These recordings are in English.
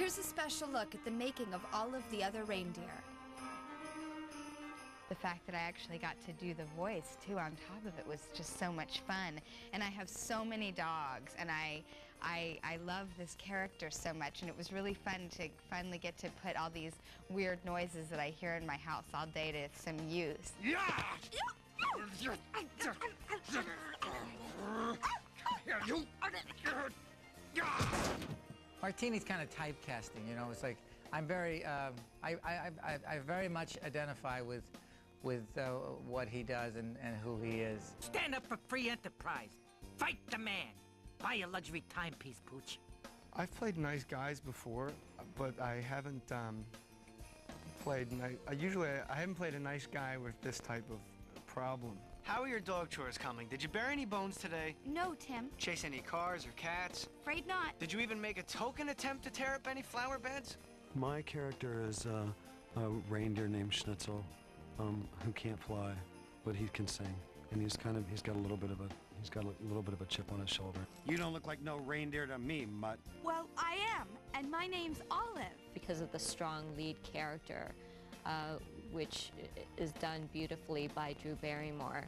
Here's a special look at the making of Olive the Other Reindeer. The fact that I actually got to do the voice, too, on top of it was just so much fun. And I have so many dogs, and I love this character so much, and it was really fun to finally get to put all these weird noises that I hear in my house all day to some use. Yeah! Martini's kind of typecasting, you know. It's like I'm very, I very much identify with what he does and who he is. Stand up for free enterprise. Fight the man. Buy a luxury timepiece, Pooch. I've played nice guys before, but I haven't played nice. I haven't played a nice guy with this type of problem. How are your dog chores coming? Did you bury any bones today? No, Tim. Chase any cars or cats? Afraid not. Did you even make a token attempt to tear up any flower beds? My character is a reindeer named Schnitzel, who can't fly, but he can sing, and he's got a little bit of a chip on his shoulder. You don't look like no reindeer to me, mutt. Well, I am, and my name's Olive. Because of the strong lead character, which is done beautifully by Drew Barrymore.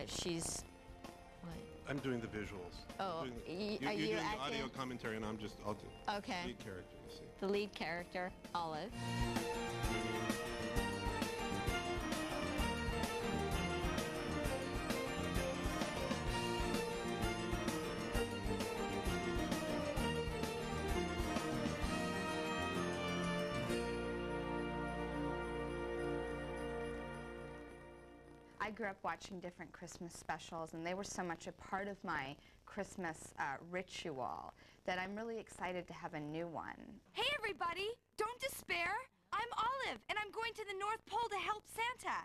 She's... What? I'm doing the visuals. Oh, you're doing the audio commentary, and I'll do okay. lead character, you see. The lead character, Olive. I grew up watching different Christmas specials, and they were so much a part of my Christmas ritual that I'm really excited to have a new one. Hey, everybody! Don't despair! I'm Olive, and I'm going to the North Pole to help Santa.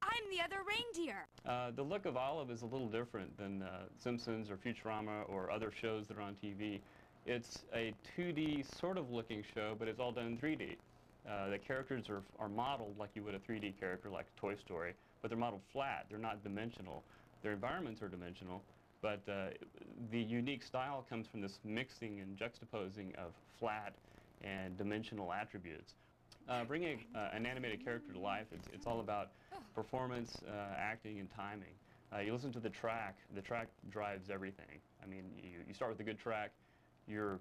I'm the other reindeer. The look of Olive is a little different than Simpsons or Futurama or other shows that are on TV. It's a 2D sort of looking show, but it's all done in 3D. The characters are modeled like you would a 3D character, like Toy Story, but they're modeled flat. They're not dimensional. Their environments are dimensional, but the unique style comes from this mixing and juxtaposing of flat and dimensional attributes. Bringing an animated character to life, it's all about performance, acting, and timing. You listen to the track drives everything. I mean, you start with a good track, you're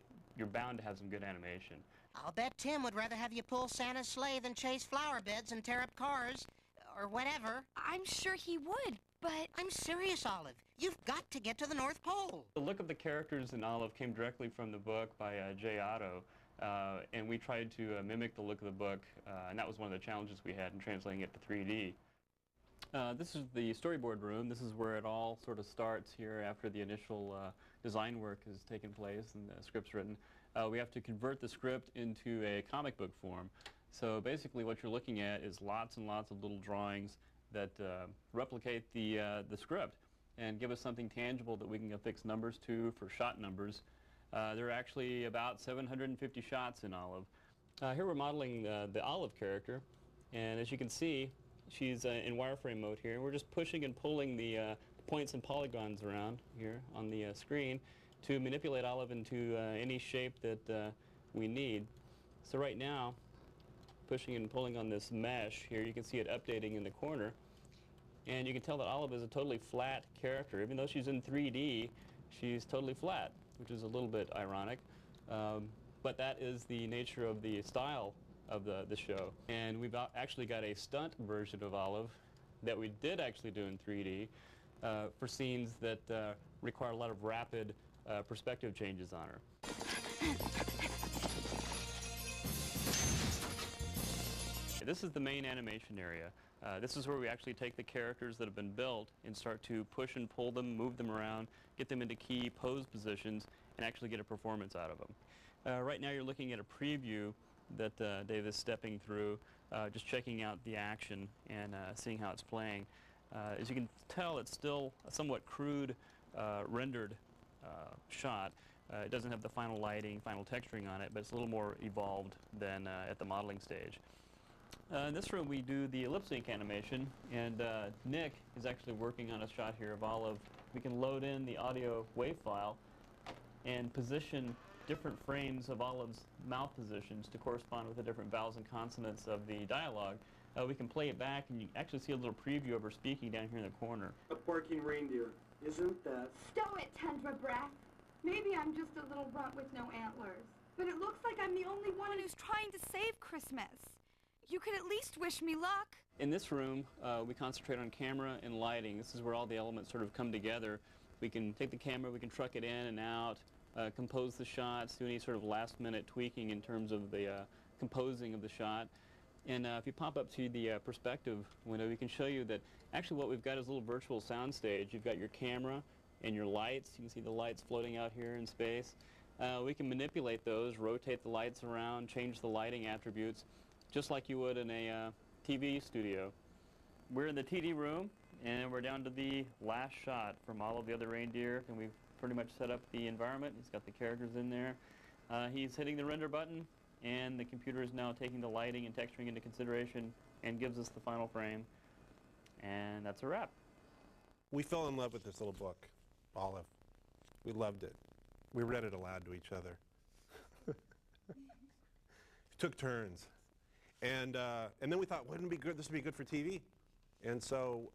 bound to have some good animation. I'll bet Tim would rather have you pull Santa's sleigh than chase flower beds and tear up cars, or whatever. I'm sure he would, but... I'm serious, Olive. You've got to get to the North Pole. The look of the characters in Olive came directly from the book by Jay Otto, and we tried to mimic the look of the book, and that was one of the challenges we had in translating it to 3D. This is the storyboard room. This is where it all sort of starts here after the initial design work has taken place and the script's written. We have to convert the script into a comic book form. So basically what you're looking at is lots and lots of little drawings that replicate the script and give us something tangible that we can affix numbers to for shot numbers. There are actually about 750 shots in Olive. Here we're modeling the Olive character, and as you can see, she's in wireframe mode here. We're just pushing and pulling the points and polygons around here on the screen to manipulate Olive into any shape that we need. So right now, pushing and pulling on this mesh here, you can see it updating in the corner, and you can tell that Olive is a totally flat character. Even though she's in 3D, she's totally flat, which is a little bit ironic, but that is the nature of the style of the show. And we've actually got a stunt version of Olive that we did actually do in 3D for scenes that require a lot of rapid perspective changes on her. This is the main animation area. This is where we actually take the characters that have been built and start to push and pull them, move them around, get them into key pose positions, and actually get a performance out of them. Right now you're looking at a preview that Dave is stepping through, just checking out the action and seeing how it's playing. As you can tell, it's still a somewhat crude rendered shot. It doesn't have the final lighting, final texturing on it, but it's a little more evolved than at the modeling stage. In this room we do the lip sync animation, and Nick is actually working on a shot here of Olive. We can load in the audio wave file and position different frames of Olive's mouth positions to correspond with the different vowels and consonants of the dialogue. We can play it back, and you actually see a little preview of her speaking down here in the corner. A barking reindeer. Isn't that? Stow it, Tundra Breath. Maybe I'm just a little runt with no antlers. But it looks like I'm the only one who's trying to save Christmas. You could at least wish me luck. In this room, we concentrate on camera and lighting. This is where all the elements sort of come together. We can take the camera, we can truck it in and out, compose the shots, do any sort of last-minute tweaking in terms of the composing of the shot. And if you pop up to the perspective window, we can show you that actually what we've got is a little virtual sound stage. You've got your camera and your lights. You can see the lights floating out here in space. We can manipulate those, rotate the lights around, change the lighting attributes, just like you would in a TV studio. We're in the TD room, and we're down to the last shot from all of the other reindeer, and we've pretty much set up the environment. He's got the characters in there. He's hitting the render button, and the computer is now taking the lighting and texturing into consideration and gives us the final frame. And that's a wrap. We fell in love with this little book, Olive. We loved it. We read it aloud to each other. Took turns. And then we thought, wouldn't it be good? This would be good for TV. And so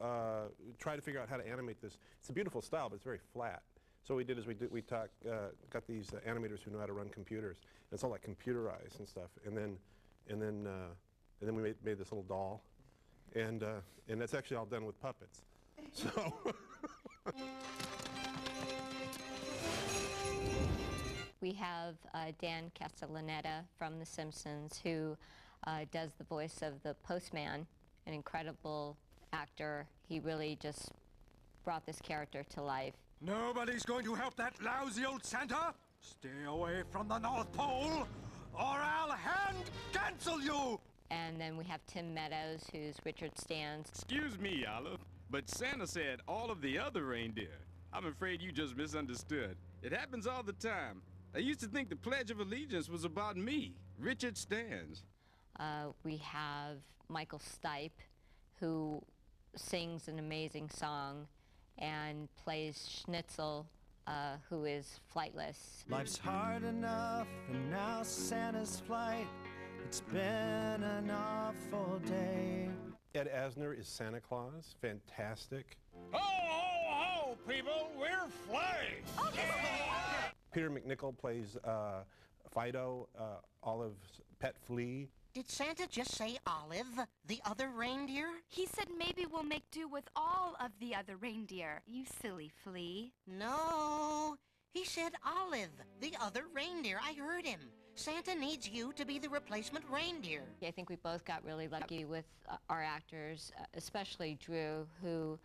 we tried to figure out how to animate this. It's a beautiful style, but it's very flat. So what we did is we got these animators who know how to run computers. And it's all like computerized and stuff. And then we made this little doll. And that's actually all done with puppets. So. We have Dan Castellaneta from The Simpsons, who does the voice of the postman, an incredible actor. He really just brought this character to life. Nobody's going to help that lousy old Santa. Stay away from the North Pole, or I'll hand cancel you! And then we have Tim Meadows, who's Richard Stan's. Excuse me, Olive, but Santa said all of the other reindeer. I'm afraid you just misunderstood. It happens all the time. I used to think the Pledge of Allegiance was about me, Richard Stans. We have Michael Stipe, who sings an amazing song and plays Schnitzel, who is flightless. Life's hard enough, and now Santa's flight. It's been an awful day. Ed Asner is Santa Claus. Fantastic. Ho, ho, ho, people! We're flying! Peter McNichol plays Fido, Olive's pet flea. Did Santa just say Olive, the other reindeer? He said maybe we'll make do with all of the other reindeer, you silly flea. No, he said Olive, the other reindeer. I heard him. Santa needs you to be the replacement reindeer. I think we both got really lucky with our actors, especially Drew, who,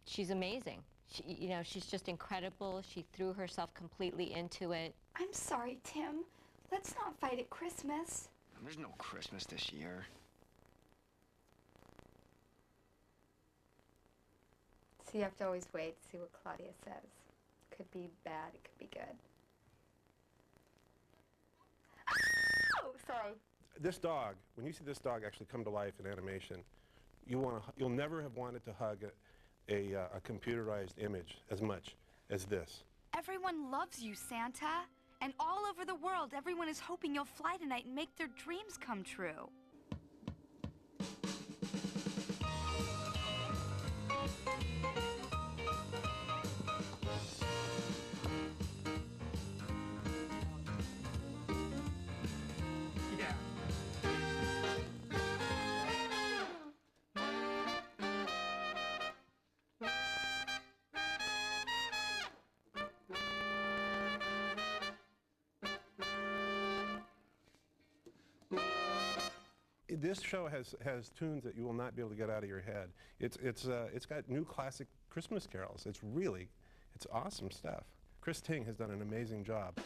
she's amazing. She's just incredible. She threw herself completely into it. I'm sorry, Tim. Let's not fight at Christmas. There's no Christmas this year. So you have to always wait to see what Claudia says. Could be bad, it could be good. Oh, sorry. This dog, when you see this dog actually come to life in animation, you'll never have wanted to hug a computerized image as much as this. Everyone loves you, Santa. And all over the world, everyone is hoping you'll fly tonight and make their dreams come true. This show has tunes that you will not be able to get out of your head. It's got new classic Christmas carols. It's awesome stuff. Chris Ting has done an amazing job.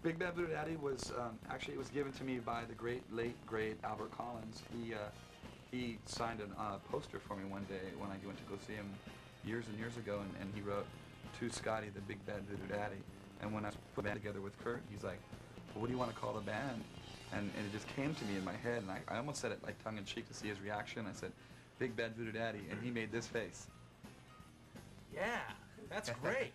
Big Bad Blue Daddy was actually it was given to me by the late great Albert Collins. He signed a poster for me one day when I went to go see him years and years ago, and he wrote, "To Scotty, the Big Bad Voodoo Daddy." And when I put the band together with Kurt, he's like, "Well, what do you want to call the band?" And it just came to me in my head, and I almost said it like tongue-in-cheek to see his reaction. I said, "Big Bad Voodoo Daddy," and he made this face. Yeah, that's great.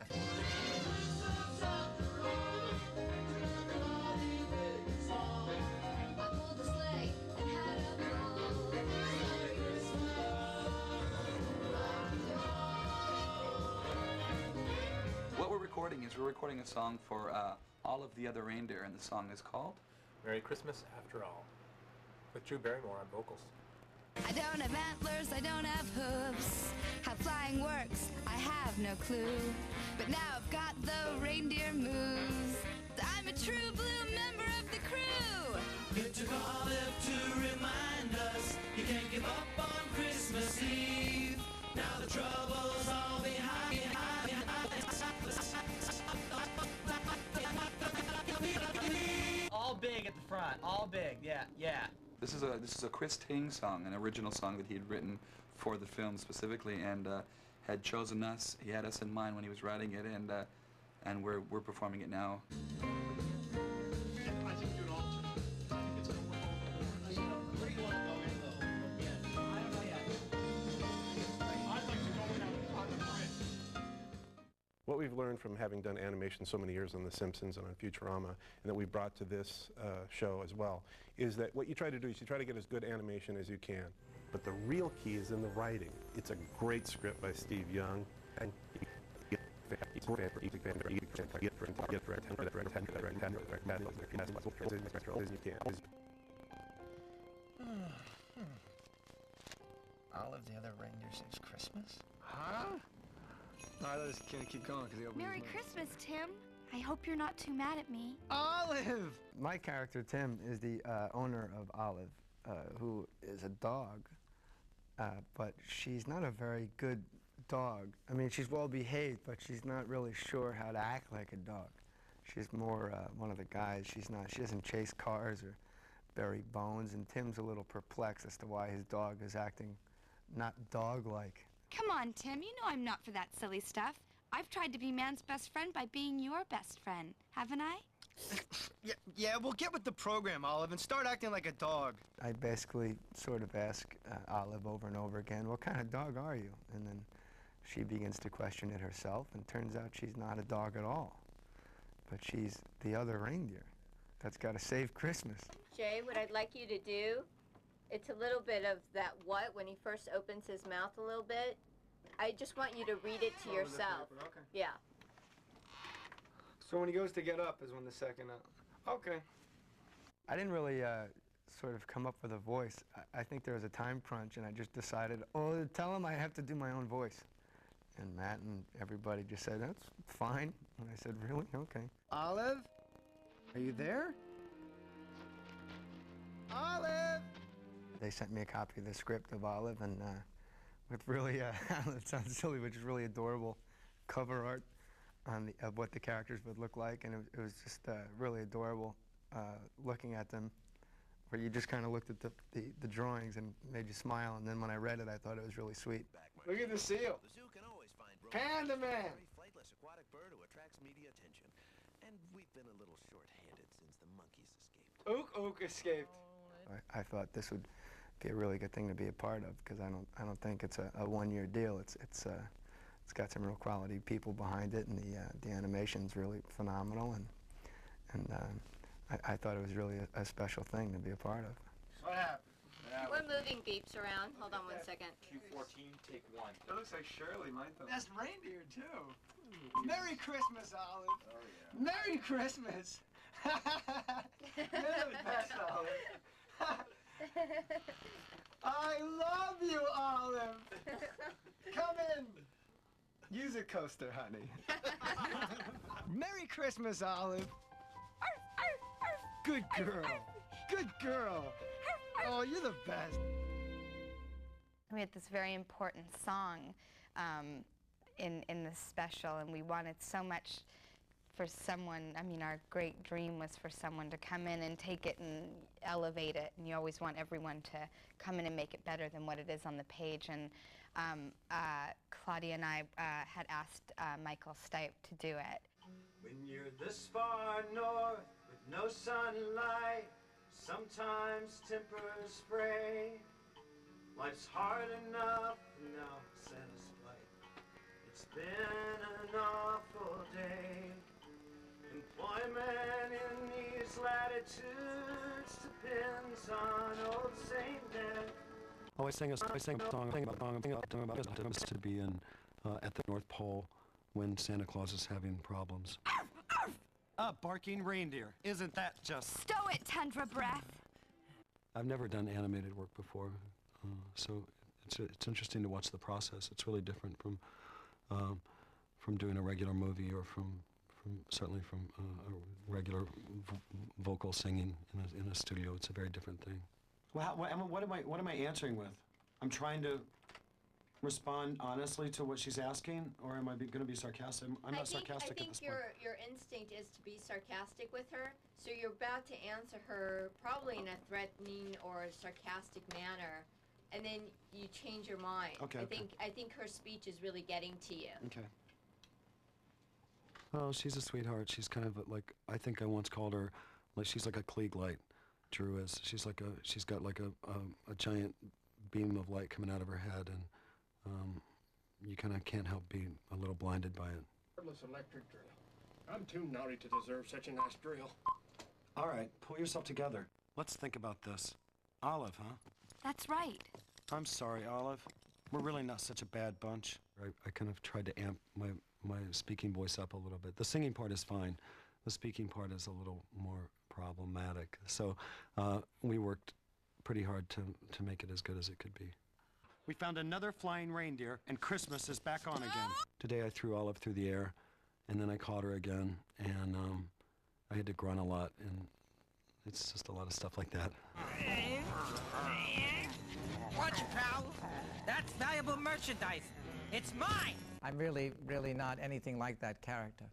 What we're recording is we're recording a song for all of the other reindeer, and the song is called Merry Christmas After All, with Drew Barrymore on vocals. I don't have antlers, I don't have hooves. How flying works, I have no clue. But now I've got the reindeer moves. I'm a true blue member of the crew. It took Olive to remind us you can't give up on Christmas Eve. Now the trouble's all behind. All big at the front, all big, yeah, yeah. This is a Chris Ting song, an original song that he had written for the film specifically, and had chosen us. He had us in mind when he was writing it, and we're performing it now. What we've learned from having done animation so many years on The Simpsons and on Futurama, and that we brought to this show as well, is that what you try to do is you try to get as good animation as you can. But the real key is in the writing. It's a great script by Steve Young. And as you can. Olive, the other reindeer, sings Christmas? Huh? No, I was gonna keep going because he opened Merry his mouth. Christmas, Tim. I hope you're not too mad at me. Olive! My character, Tim, is the owner of Olive, who is a dog, but she's not a very good dog. I mean, she's well behaved, but she's not really sure how to act like a dog. She's more one of the guys. She doesn't chase cars or bury bones, and Tim's a little perplexed as to why his dog is acting not dog-like. Come on, Tim. You know I'm not for that silly stuff. I've tried to be man's best friend by being your best friend, haven't I? Yeah, well, get with the program, Olive, and start acting like a dog. I basically sort of ask Olive over and over again, what kind of dog are you? And then she begins to question it herself, and turns out she's not a dog at all. But she's the other reindeer that's got to save Christmas. Jay, what I'd like you to do, it's a little bit of that what when he first opens his mouth a little bit. I just want you to read it to yourself. Okay. Yeah. So when he goes to get up is when the second okay. I didn't really sort of come up with a voice. I think there was a time crunch, and I just decided, oh, tell him I have to do my own voice. And Matt and everybody just said, that's fine. And I said, really? Okay. Olive? Are you there? Olive! They sent me a copy of the script of Olive, and with really, it sounds silly, but just really adorable cover art on of what the characters would look like, and it was just really adorable looking at them, where you just kind of looked at the drawings and made you smile, and then when I read it, I thought it was really sweet. Look at the seal. The zoo can always find Panda Man. Very flightless aquatic bird who attracts media attention. And we've been a little short-handed since the monkeys escaped. Ook escaped. I thought this would be a really good thing to be a part of, because I don't think it's a one-year deal. It's got some real quality people behind it, and the animation's really phenomenal, and I thought it was really a special thing to be a part of. What happened? We're moving beeps around. Hold on 1 second. Q14, take 1. That looks like Shirley, my thought. That's reindeer, too. Merry Christmas, Olive. Oh, yeah. Merry Christmas. You're the best, Olive. I love you, Olive. Come in. Use a coaster, honey. Merry Christmas, Olive. Good girl. Good girl. Oh, you're the best. We had this very important song in the special, and we wanted so much for someone, I mean, our great dream was for someone to come in and take it and elevate it, and you always want everyone to come in and make it better than what it is on the page. And Claudia and I had asked Michael Stipe to do it. When you're this far north with no sunlight, Sometimes tempers spray. Life's hard enough, and now Santa's flight. It's been an awful day. Employment in these latitudes depends on old Saint Nick. Oh, I sang a song about to be in at the North Pole when Santa Claus is having problems. A barking reindeer. Isn't that just... Stow it, Tundra Breath. I've never done animated work before, so it's interesting to watch the process. It's really different from doing a regular movie or certainly from a regular vocal singing in a studio. It's a very different thing. Well, what am I answering with? I'm trying to respond honestly to what she's asking, or am I going to be sarcastic? I'm not sarcastic at this point. I think your instinct is to be sarcastic with her, so you're about to answer her probably in a threatening or sarcastic manner, and then you change your mind. Okay. I think her speech is really getting to you. Okay. Oh, she's a sweetheart. She's kind of like, I think I once called her, like she's like a Klieg light. Drew is. She's got like a giant beam of light coming out of her head, and you kind of can't help being a little blinded by it. Cordless electric drill. I'm too naughty to deserve such a nice drill. All right, pull yourself together. Let's think about this. Olive, huh? That's right. I'm sorry, Olive. We're really not such a bad bunch. I kind of tried to amp my speaking voice up a little bit. The singing part is fine. The speaking part is a little more problematic. So we worked pretty hard to make it as good as it could be. We found another flying reindeer, and Christmas is back on again. Today I threw Olive through the air, and then I caught her again, and I had to grunt a lot, and it's just a lot of stuff like that. Watch, pal. That's valuable merchandise. It's mine. I'm really not anything like that character.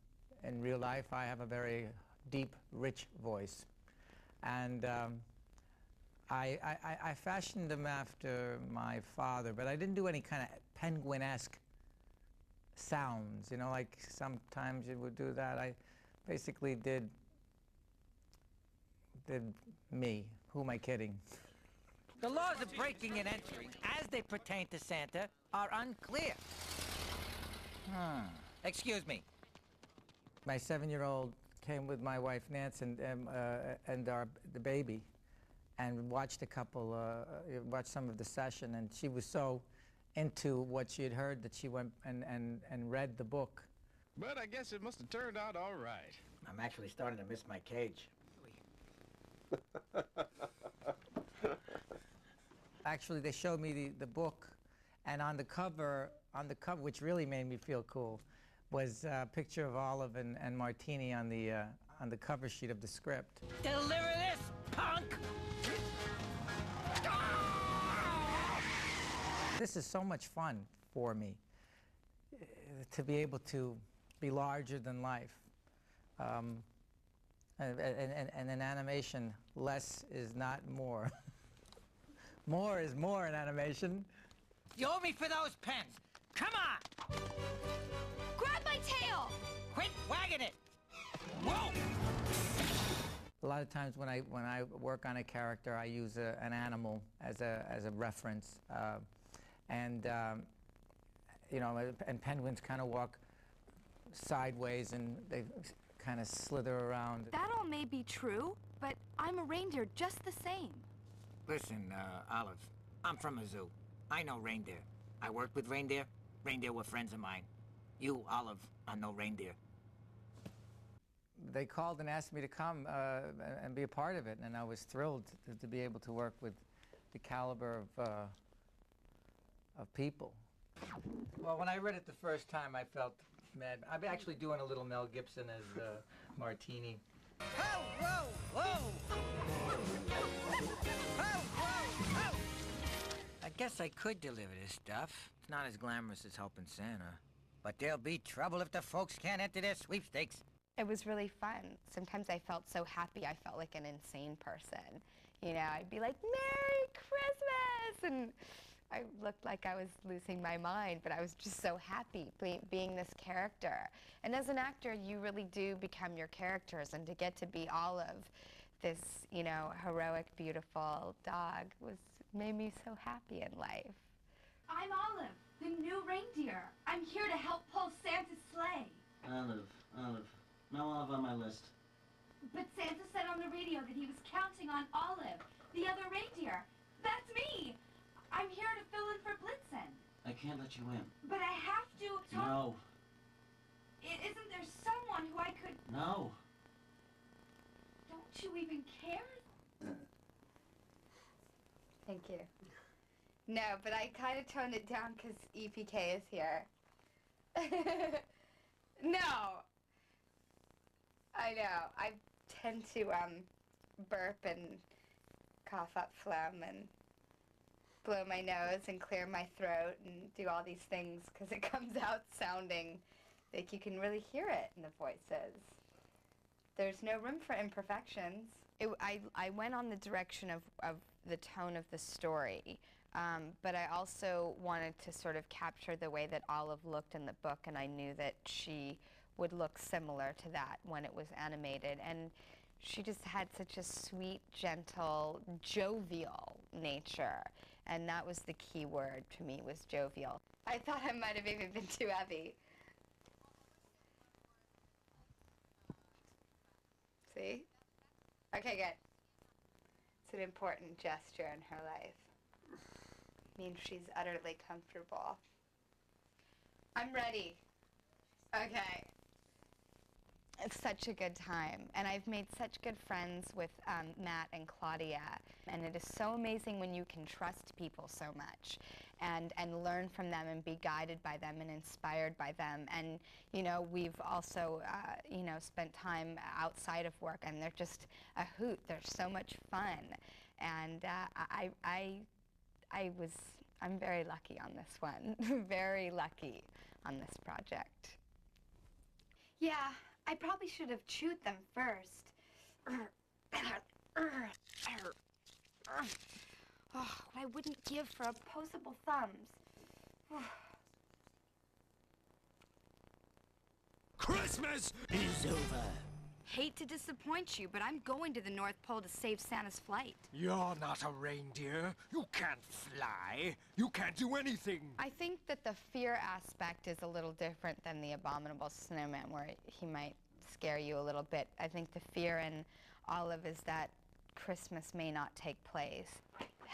In real life, I have a very deep, rich voice. And I fashioned them after my father, but I didn't do any kind of penguin-esque sounds, you know, like sometimes you would do that. I basically did me. Who am I kidding? The laws of breaking and entering, as they pertain to Santa, are unclear. Excuse me. My 7-year-old came with my wife Nance and the baby, and watched watched some of the session, and she was so into what she had heard that she went and read the book. But I guess it must have turned out all right. I'm actually starting to miss my cage. Actually, they showed me the book, and on the cover, which really made me feel cool, was a picture of Olive and Martini on the cover sheet of the script. Deliver this, punk! This is so much fun for me, to be able to be larger than life. And in animation, less is not more. More is more in animation. You owe me for those pens. Come on! Grab my tail! Quit wagging it! Whoa! A lot of times when I work on a character, I use an animal as a reference, you know, and penguins kind of walk sideways and they kind of slither around. That all may be true, but I'm a reindeer just the same. Listen, Olive, I'm from a zoo. I know reindeer. I worked with reindeer. Reindeer were friends of mine. You, Olive, are no reindeer. They called and asked me to come and be a part of it, and I was thrilled to be able to work with the caliber of people. Well, when I read it the first time, I felt mad. I'm actually doing a little Mel Gibson as Martini. Whoa, whoa, whoa! Whoa, whoa, whoa! I guess I could deliver this stuff. It's not as glamorous as helping Santa. But there'll be trouble if the folks can't enter their sweepstakes. It was really fun. Sometimes I felt so happy. I felt like an insane person. You know, I'd be like, Merry Christmas! And I looked like I was losing my mind, but I was just so happy being this character. And as an actor, you really do become your characters, and to get to be Olive, this, you know, heroic, beautiful dog made me so happy in life. I'm Olive, the new reindeer. I'm here to help pull Santa's sleigh. Olive. No Olive on my list. But Santa said on the radio that he was counting on Olive, the other reindeer. That's me. I'm here to fill in for Blitzen. I can't let you in. But I have to talk... No. Isn't there someone who I could... No. Don't you even care? Thank you. No, but I kind of toned it down because EPK is here. No. I know. I tend to burp and cough up phlegm and blow my nose and clear my throat and do all these things because it comes out sounding like you can really hear it in the voices. There's no room for imperfections. I went on the direction of the tone of the story, but I also wanted to sort of capture the way that Olive looked in the book, and I knew that she would look similar to that when it was animated. And she just had such a sweet, gentle, jovial nature. And that was the key word to me, was jovial. I thought I might have even been too heavy. See? Okay, good. It's an important gesture in her life. It means she's utterly comfortable. I'm ready. Okay. It's such a good time, and I've made such good friends with Matt and Claudia, and it is so amazing when you can trust people so much and learn from them and be guided by them and inspired by them. And, you know, we've also, you know, spent time outside of work, and they're just a hoot. They're so much fun, and I'm very lucky on this one, very lucky on this project. Yeah. I probably should have chewed them first. Oh, what I wouldn't give for opposable thumbs. Christmas is over. Hate to disappoint you, but I'm going to the North Pole to save Santa's flight. You're not a reindeer. You can't fly. You can't do anything. I think that the fear aspect is a little different than the Abominable Snowman, where he might scare you a little bit. I think the fear in Olive is that Christmas may not take place. Right back.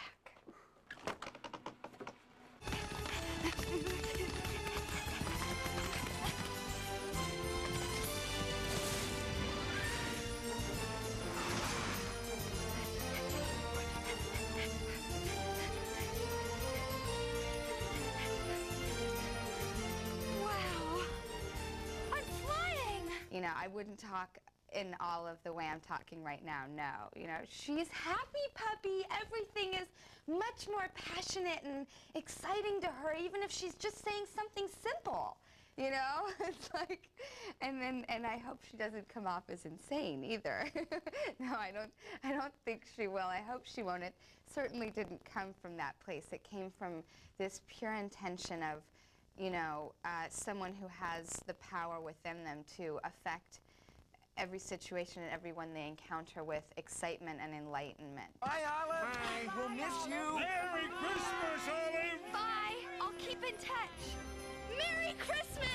You know, I wouldn't talk in Olive the way I'm talking right now, no. You know, she's happy puppy. Everything is much more passionate and exciting to her, even if she's just saying something simple. You know, it's like, and I hope she doesn't come off as insane either. No, I don't think she will. I hope she won't. It certainly didn't come from that place. It came from this pure intention of, you know, someone who has the power within them to affect every situation and everyone they encounter with excitement and enlightenment. Bye, Olive. Bye. We'll miss you. Merry Christmas, Olive. Bye. I'll keep in touch. Merry Christmas!